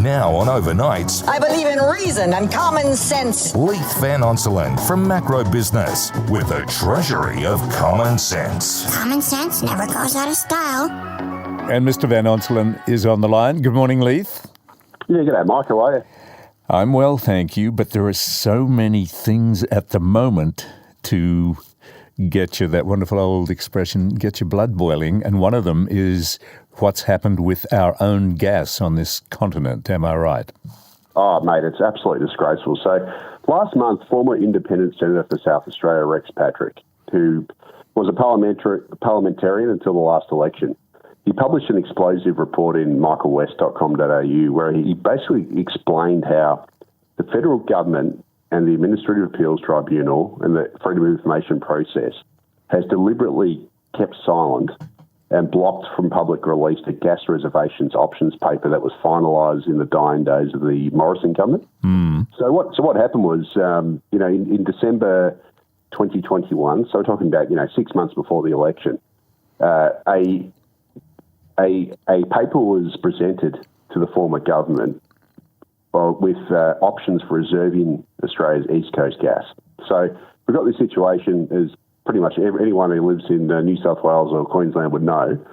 Now on Overnights, I believe in reason and common sense. Leith Van Onselen from Macro Business with a treasury of common sense. Common sense never goes out of style. And Mr. Van Onselen is on the line. Good morning, Leith. Yeah, g'day, Mike. How are you? I'm well, thank you, but there are so many things at the moment to get you, that wonderful old expression, get your blood boiling, and one of them is what's happened with our own gas on this continent. Am I right? Oh, mate, it's absolutely disgraceful. So last month, former independent Senator for South Australia, Rex Patrick, who was a parliamentarian until the last election, he published an explosive report in michaelwest.com.au where he basically explained how the federal government and the Administrative Appeals Tribunal and the Freedom of Information process has deliberately kept silent and blocked from public release the gas reservations options paper that was finalised in the dying days of the Morrison government. So what happened was, in December 2021, so we're talking about 6 months before the election, a paper was presented to the former government with options for reserving Australia's East Coast gas. So we've got this situation as pretty much anyone who lives in New South Wales or Queensland would know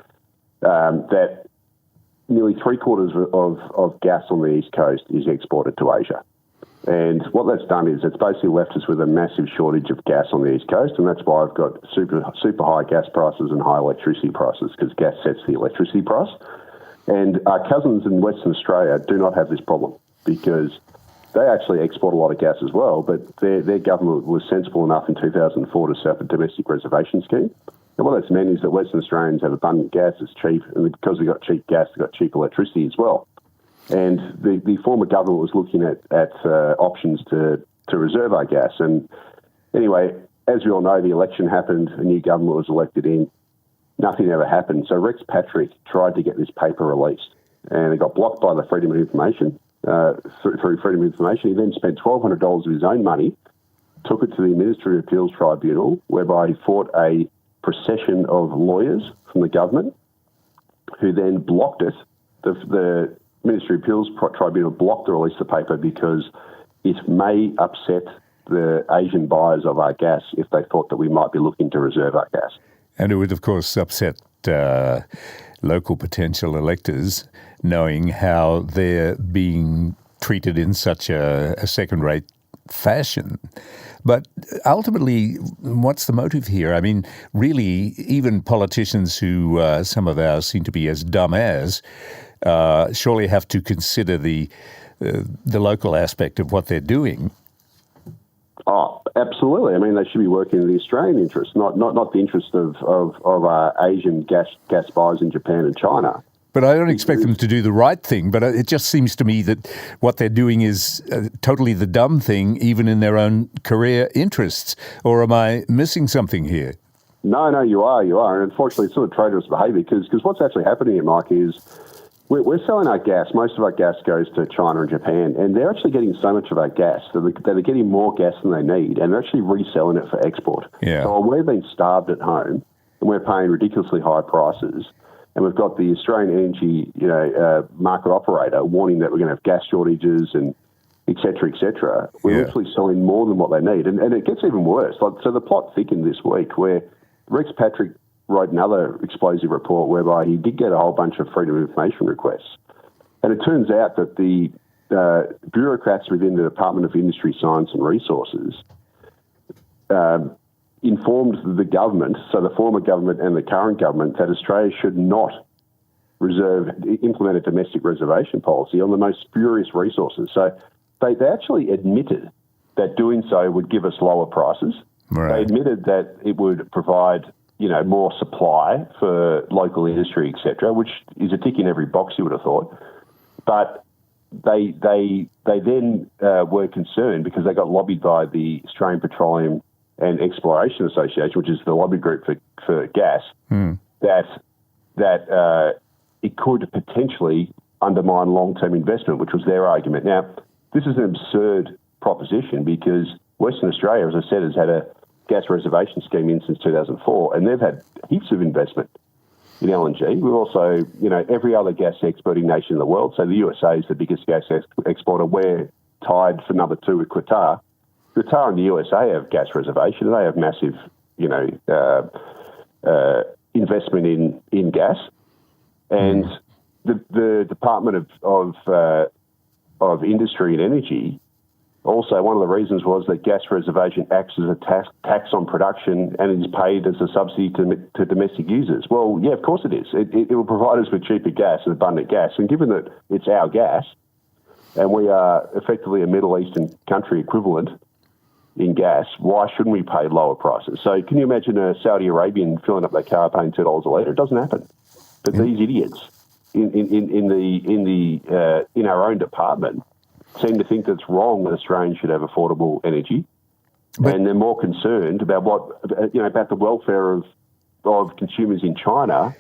that nearly three-quarters of gas on the East Coast is exported to Asia. And what that's done is it's basically left us with a massive shortage of gas on the East Coast, and that's why I've got super high gas prices and high electricity prices, because gas sets the electricity price. And our cousins in Western Australia do not have this problem because they actually export a lot of gas as well, but their government was sensible enough in 2004 to set up a domestic reservation scheme. And what that's meant is that Western Australians have abundant gas, it's cheap, and because we've got cheap gas, we've got cheap electricity as well. And the former government was looking at options to reserve our gas. And anyway, as we all know, the election happened, a new government was elected in, nothing ever happened. So Rex Patrick tried to get this paper released, and it got blocked by the Freedom of Information. Through Freedom of Information, he then spent $1,200 of his own money, took it to the Administrative Appeals Tribunal, whereby he fought a procession of lawyers from the government, who then blocked it. The Ministry of Appeals Tribunal blocked the release of the paper because it may upset the Asian buyers of our gas if they thought that we might be looking to reserve our gas. And it would, of course, upset local potential electors, knowing how they're being treated in such a second-rate fashion. But ultimately, what's the motive here? I mean, really, even politicians who some of ours seem to be as dumb as, surely have to consider the local aspect of what they're doing. Oh, absolutely. I mean, they should be working in the Australian interest, not the interest of our Asian gas buyers in Japan and China. But I don't expect them to do the right thing. But it just seems to me that what they're doing is totally the dumb thing, even in their own career interests. Or am I missing something here? No, you are. And unfortunately, it's sort of traitorous behaviour because what's actually happening here, Mike, is we're selling our gas. Most of our gas goes to China and Japan, and they're actually getting so much of our gas that they're getting more gas than they need, and they're actually reselling it for export. Yeah. So we've been starved at home, and we're paying ridiculously high prices, and we've got the Australian energy market operator warning that we're going to have gas shortages and et cetera, et cetera. We're literally selling more than what they need, and it gets even worse. So the plot thickened this week where Rex Patrick wrote another explosive report whereby he did get a whole bunch of Freedom of Information requests. And it turns out that the bureaucrats within the Department of Industry, Science and Resources informed the government, so the former government and the current government, that Australia should not implement a domestic reservation policy on the most spurious resources. So they actually admitted that doing so would give us lower prices. Right. They admitted that it would provide more supply for local industry, et cetera, which is a tick in every box, you would have thought. But they then were concerned because they got lobbied by the Australian Petroleum and Exploration Association, which is the lobby group for gas, that it could potentially undermine long-term investment, which was their argument. Now, this is an absurd proposition because Western Australia, as I said, has had a gas reservation scheme in since 2004, and they've had heaps of investment. in LNG. We're also, every other gas exporting nation in the world. So the USA is the biggest gas exporter. We're tied for number 2 with Qatar. Qatar and the USA have gas reservations. They have massive, investment in gas. And the Department of Industry and Energy, also one of the reasons was that gas reservation acts as a tax on production and is paid as a subsidy to domestic users. Well, yeah, of course it is. It will provide us with cheaper gas and abundant gas. And given that it's our gas and we are effectively a Middle Eastern country equivalent in gas, why shouldn't we pay lower prices? So can you imagine a Saudi Arabian filling up their car paying $2 a litre? It doesn't happen. But these idiots in our own department seem to think that it's wrong that Australians should have affordable energy, and they're more concerned about about the welfare of consumers in China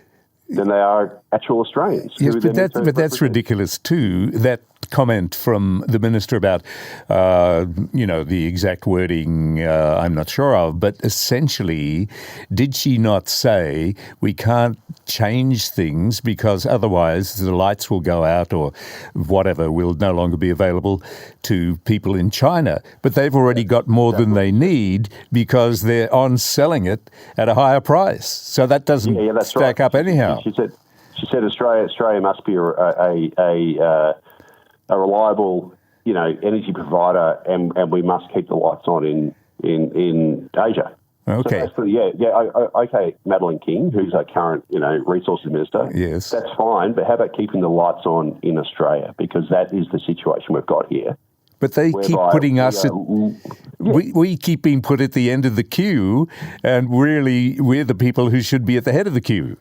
than they are actual Australians. Yes, but that's ridiculous too. That comment from the minister about, the exact wording I'm not sure of, but essentially, did she not say we can't change things because otherwise the lights will go out or whatever will no longer be available to people in China? But they've already got more than they need because they're on selling it at a higher price. So that doesn't stack up anyhow. She said Australia must be a reliable, energy provider, and we must keep the lights on in Asia. Okay. So okay, Madeleine King, who's our current, resources minister. Yes. That's fine, but how about keeping the lights on in Australia? Because that is the situation we've got here. But they keep putting us we keep being put at the end of the queue, and really we're the people who should be at the head of the queue.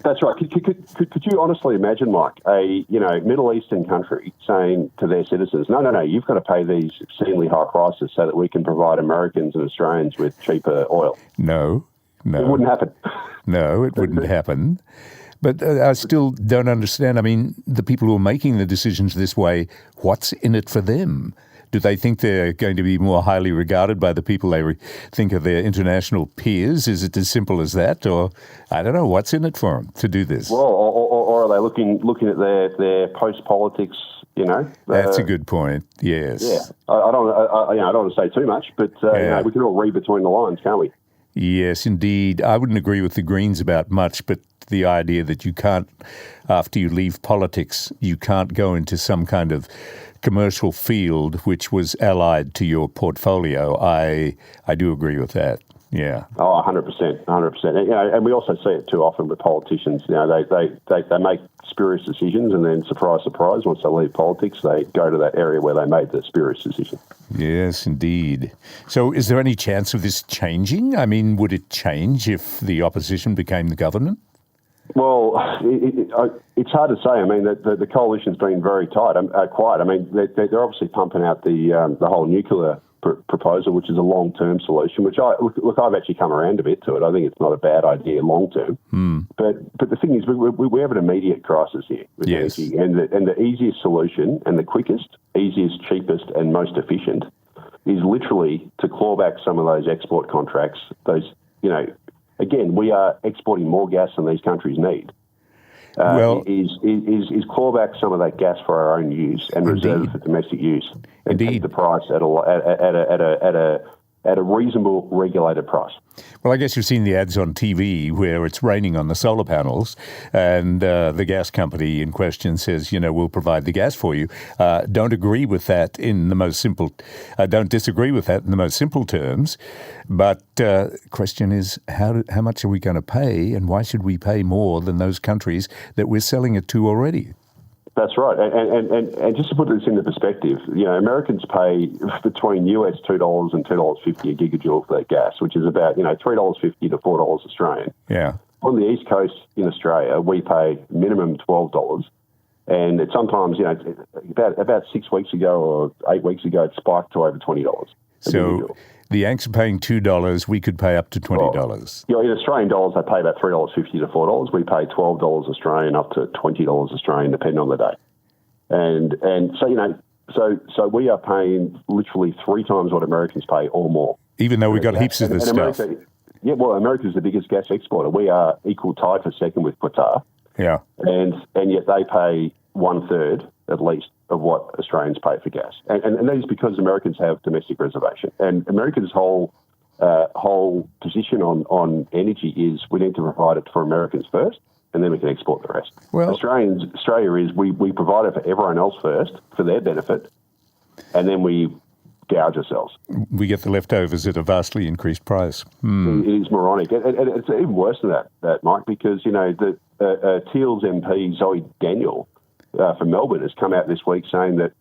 That's right. Could you honestly imagine, Mike, a Middle Eastern country saying to their citizens, no, you've got to pay these obscenely high prices so that we can provide Americans and Australians with cheaper oil? No. It wouldn't happen. No, it wouldn't happen. But I still don't understand. I mean, the people who are making the decisions this way, what's in it for them? Do they think they're going to be more highly regarded by the people they think are their international peers? Is it as simple as that? Or, I don't know, what's in it for them to do this? Well, or are they looking at their post-politics, That's a good point, yes. Yeah. I don't want to say too much, but we can all read between the lines, can't we? Yes, indeed. I wouldn't agree with the Greens about much, but the idea that you can't, after you leave politics, you can't go into some kind of commercial field which was allied to your portfolio, I do agree with that. Yeah. Oh, 100%, 100%. And we also see it too often with politicians. They make spurious decisions, and then surprise, surprise, once they leave politics, they go to that area where they made the spurious decision. Yes, indeed. So, is there any chance of this changing? I mean, would it change if the opposition became the government? Well, it's hard to say. I mean, the coalition's been very quiet. I mean, they're obviously pumping out the whole nuclear proposal, which is a long-term solution, which I've actually come around a bit to it. I think it's not a bad idea long-term. But the thing is, we have an immediate crisis here with energy, and the easiest solution and the quickest, easiest, cheapest, and most efficient is literally to claw back some of those export contracts. Again, we are exporting more gas than these countries need. Is claw back some of that gas for our own use and reserve it for domestic use, and keep the price at a reasonable, regulated price. Well, I guess you've seen the ads on TV where it's raining on the solar panels, and the gas company in question says, we'll provide the gas for you. Don't agree with that in the most simple. Don't disagree with that in the most simple terms. But question is, how much are we going to pay, and why should we pay more than those countries that we're selling it to already? That's right. And just to put this into perspective, Americans pay between US $2 and $2.50 a gigajoule for that gas, which is about, $3.50 to $4 Australian. Yeah. On the East Coast in Australia, we pay minimum $12. And it sometimes, about 6 weeks ago or 8 weeks ago, it spiked to over $20. So the Yanks are paying $2. We could pay up to $20. In Australian dollars, they pay about $3.50 to $4. We pay $12 Australian up to $20 Australian, depending on the day. And so we are paying literally 3 times what Americans pay or more. Even though we've got heaps of this stuff. Yeah, well, America's the biggest gas exporter. We are equal tied for second with Qatar. Yeah. And yet they pay 1/3 at least of what Australians pay for gas. And that is because Americans have domestic reservation. And America's whole position on energy is we need to provide it for Americans first, and then we can export the rest. Well, Australia is we provide it for everyone else first for their benefit, and then we gouge ourselves. we get the leftovers at a vastly increased price. It is moronic. And it's even worse than that, Mike, because, the Teal's MP, Zoe Daniel, from Melbourne, has come out this week saying that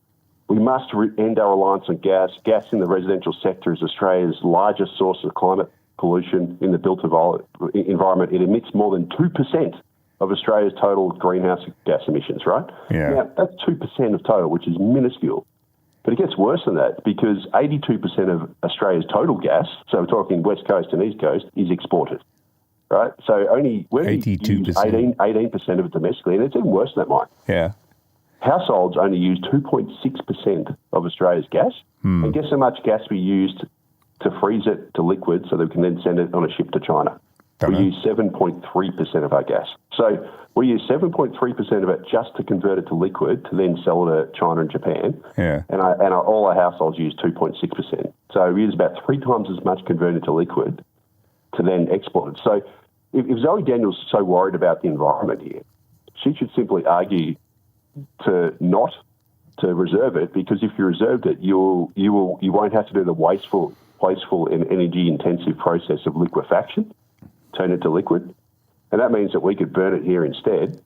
we must end our reliance on gas. Gas in the residential sector is Australia's largest source of climate pollution in the built environment. It emits more than 2% of Australia's total greenhouse gas emissions, right? Yeah. Now, that's 2% of total, which is minuscule. But it gets worse than that because 82% of Australia's total gas, so we're talking West Coast and East Coast, is exported, right? So we 82%. 18% of it domestically, and it's even worse than that, Mike. Yeah. Households only use 2.6% of Australia's gas. And guess how much gas we used to freeze it to liquid so that we can then send it on a ship to China? We use 7.3% of our gas. So we use 7.3% of it just to convert it to liquid to then sell it to China and Japan. Yeah. And all our households use 2.6%. So we use about 3 times as much converted to liquid to then export it. So if Zoe Daniels so worried about the environment here, she should simply argue to reserve it, because if you reserved it, you won't have to do the wasteful and energy-intensive process of liquefaction, turn it to liquid. And that means that we could burn it here instead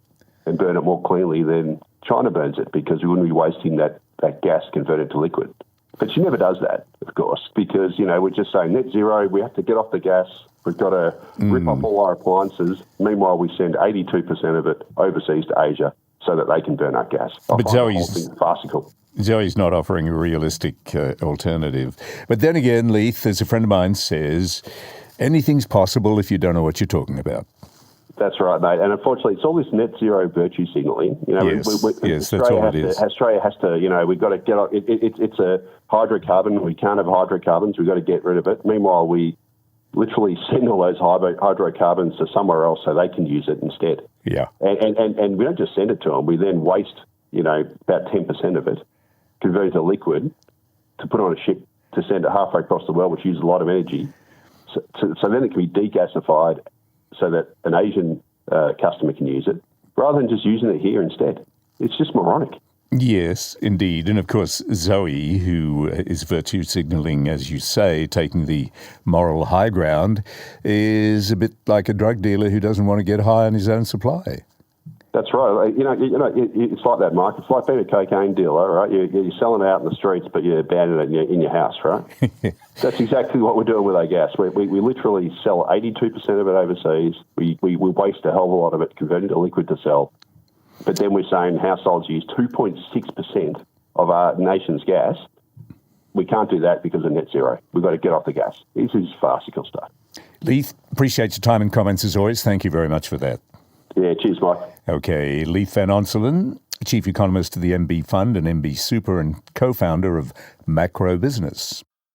and burn it more cleanly than China burns it, because we wouldn't be wasting that gas converted to liquid. But she never does that, of course, because, we're just saying net zero, we have to get off the gas, we've got to rip off all our appliances. Meanwhile, we send 82% of it overseas to Asia so that they can burn our gas. But Zoe's farcical. Zoe's not offering a realistic alternative. But then again, Leith, as a friend of mine says, anything's possible if you don't know what you're talking about. That's right, mate. And unfortunately, it's all this net zero virtue signalling. Yes, that's all it is. Australia has to, we've got to get off. It's a hydrocarbon. We can't have hydrocarbons. We've got to get rid of it. Meanwhile, we literally send all those hydrocarbons to somewhere else so they can use it instead. Yeah. And we don't just send it to them. We then waste, about 10% of it, convert it to liquid, to put on a ship to send it halfway across the world, which uses a lot of energy. So then it can be degasified so that an Asian customer can use it, rather than just using it here instead. It's just moronic. Yes, indeed. And of course, Zoe, who is virtue signalling, as you say, taking the moral high ground, is a bit like a drug dealer who doesn't want to get high on his own supply. That's right. It's like that, Mike. It's like being a cocaine dealer, right? You're selling it out in the streets, but you're banning it in your house, right? That's exactly what we're doing with our gas. We literally sell 82% of it overseas. We waste a hell of a lot of it, convert it to liquid to sell. But then we're saying households use 2.6% of our nation's gas. We can't do that because of net zero. We've got to get off the gas. This is farcical stuff. Leith, appreciate your time and comments as always. Thank you very much for that. Yeah, cheers, Mike. Okay, Leith Van Onselen, Chief Economist of the MB Fund and MB Super and co-founder of Macro Business.